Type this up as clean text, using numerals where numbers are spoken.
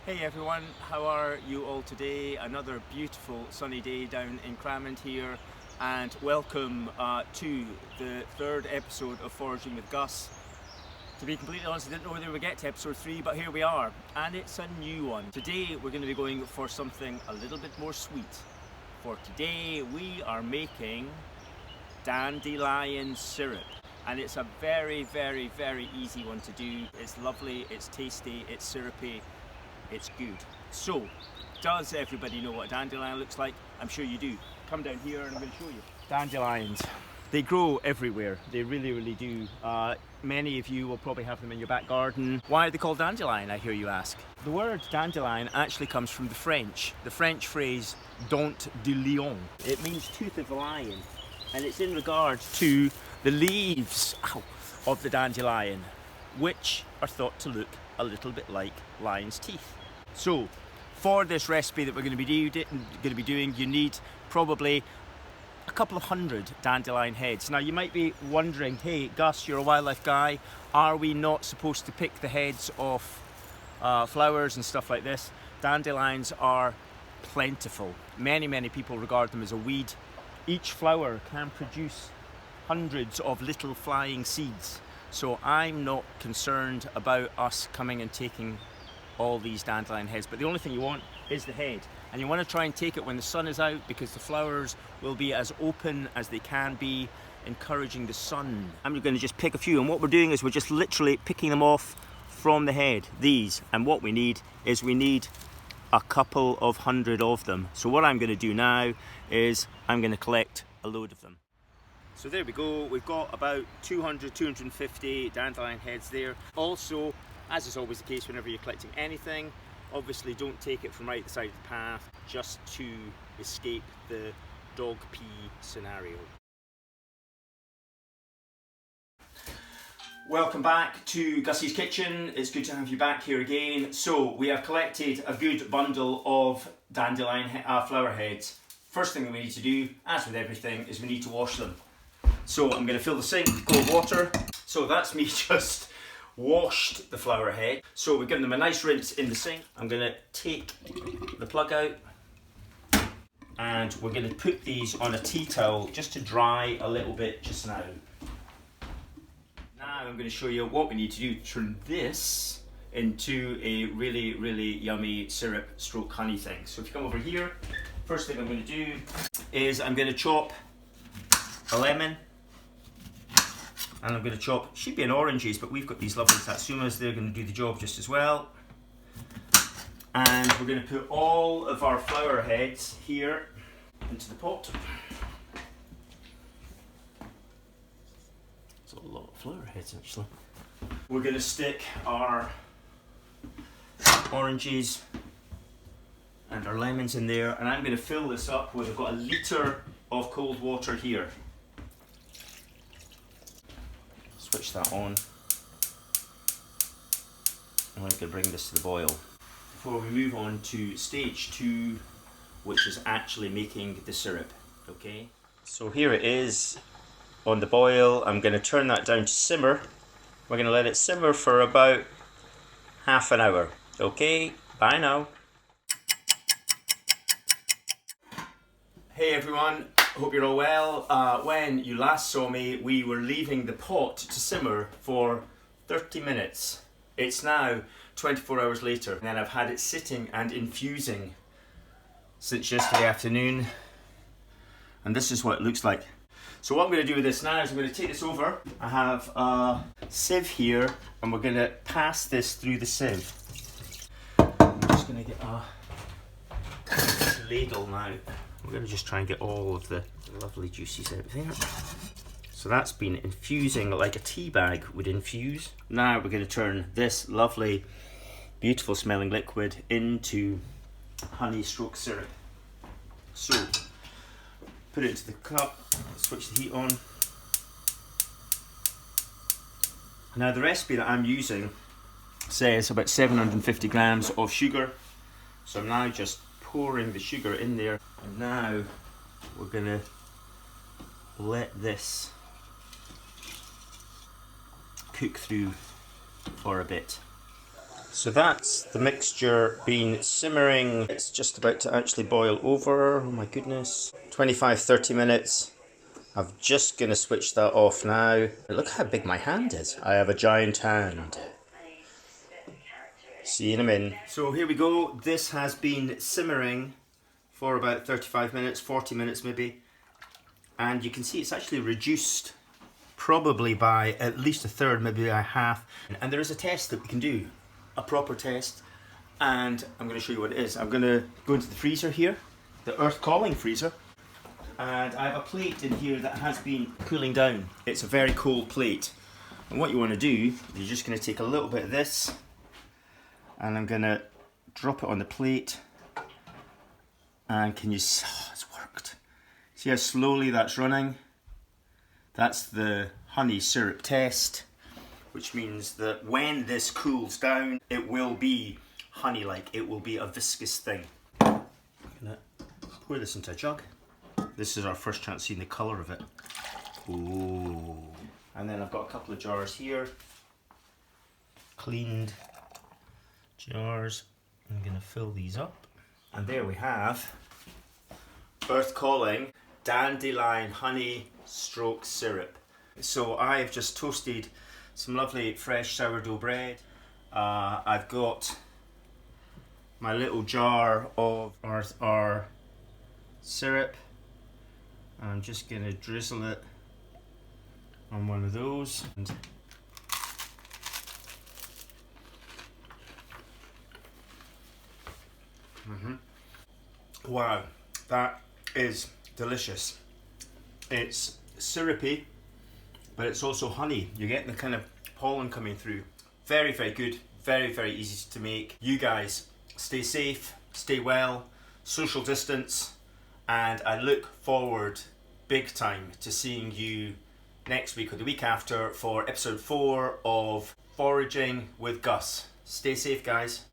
Hey everyone, how are you all today? Another beautiful sunny day down in Cramond here, and welcome to the third episode of Foraging with Gus. To be completely honest, I didn't know whether we would get to episode 3, but here we are, and it's a new one. Today we're going to be going for something a little bit more sweet. For today we are making dandelion syrup, and it's a very easy one to do. It's lovely, it's tasty, it's syrupy. It's good. So, does everybody know what a dandelion looks like? I'm sure you do. Come down here and I'm going to show you. Dandelions. They grow everywhere. They really do. Many of you will probably have them in your back garden. Why are they called dandelion, I hear you ask? The word dandelion actually comes from the French. The French phrase dent de lion. It means tooth of the lion. And it's in regard to the leaves of the dandelion, which are thought to look a little bit like lion's teeth. So, for this recipe that we're going to be doing, you need probably a couple of hundred dandelion heads. Now, you might be wondering, hey, Gus, you're a wildlife guy. Are we not supposed to pick the heads off flowers and stuff like this? Dandelions are plentiful. Many people regard them as a weed. Each flower can produce hundreds of little flying seeds. So I'm not concerned about us coming and taking all these dandelion heads, but the only thing you want is the head. And you want to try and take it when the sun is out, because the flowers will be as open as they can be, encouraging the sun. I'm going to just pick a few, and what we're doing is we're just literally picking them off from the head, these. And what we need is a couple of hundred of them. So what I'm going to do now is I'm going to collect a load of them. So there we go, we've got about 250 dandelion heads there. Also, as is always the case whenever you're collecting anything, obviously don't take it from right at the side of the path, just to escape the dog pee scenario. Welcome back to Gussie's Kitchen. It's good to have you back here again. So we have collected a good bundle of dandelion flower heads. First thing that we need to do, as with everything, is we need to wash them. So I'm going to fill the sink with cold water. So that's me just washed the flower head. So we've given them a nice rinse in the sink. I'm going to take the plug out and we're going to put these on a tea towel just to dry a little bit just now. Now I'm going to show you what we need to do to turn this into a really yummy syrup stroke honey thing. So if you come over here, first thing I'm going to do is I'm going to chop a lemon, and I'm going to chop, should be an oranges, but we've got these lovely satsumas, they're going to do the job just as well. And we're going to put all of our flower heads here into the pot. There's a lot of flower heads actually. We're going to stick our oranges and our lemons in there, and I'm going to fill this up with, I've got a litre of cold water here. Switch that on. I'm going to bring this to the boil. Before we move on to stage 2, which is actually making the syrup, okay? So here it is on the boil. I'm going to turn that down to simmer. We're going to let it simmer for about half an hour. Okay, bye now. Hey everyone, hope you're all well. When you last saw me, we were leaving the pot to simmer for 30 minutes. It's now 24 hours later, and I've had it sitting and infusing since yesterday afternoon, and this is what it looks like. So what I'm going to do with this now is I'm going to take this over. I have a sieve here, and we're going to pass this through the sieve. I'm just going to get a ladle now. We're going to just try and get all of the lovely juices out there. So that's been infusing like a tea bag would infuse. Now we're going to turn this lovely, beautiful smelling liquid into honey stroke syrup. So, put it into the cup, switch the heat on. Now the recipe that I'm using says about 750 grams of sugar. So I'm now just pouring the sugar in there. And now we're going to let this cook through for a bit. So that's the mixture been simmering. It's just about to actually boil over. Oh my goodness. 25-30 minutes. I'm just going to switch that off now. Look how big my hand is. I have a giant hand. See you in a minute. So here we go. This has been simmering for about 35 minutes, 40 minutes maybe. And you can see it's actually reduced probably by at least a third, maybe a half. And there is a test that we can do, a proper test. And I'm going to show you what it is. I'm going to go into the freezer here, the earth calling freezer. And I have a plate in here that has been cooling down. It's a very cold plate. And what you want to do, you're just going to take a little bit of this and I'm going to drop it on the plate. And can you see, oh, it's worked. See how slowly that's running? That's the honey syrup test, which means that when this cools down, it will be honey-like. It will be a viscous thing. I'm going to pour this into a jug. This is our first chance seeing the colour of it. Ooh. And then I've got a couple of jars here. Cleaned jars. I'm going to fill these up. And there we have Earth Calling Dandelion Honey Stroke Syrup. So I've just toasted some lovely fresh sourdough bread. I've got my little jar of our syrup. I'm just going to drizzle it on one of those. Wow, that is delicious. It's syrupy, but it's also honey. You're getting the kind of pollen coming through. Very, very good. Very, very easy to make. You guys, stay safe, stay well, social distance, and I look forward big time to seeing you next week or the week after for episode 4 of Foraging with Gus. Stay safe, guys.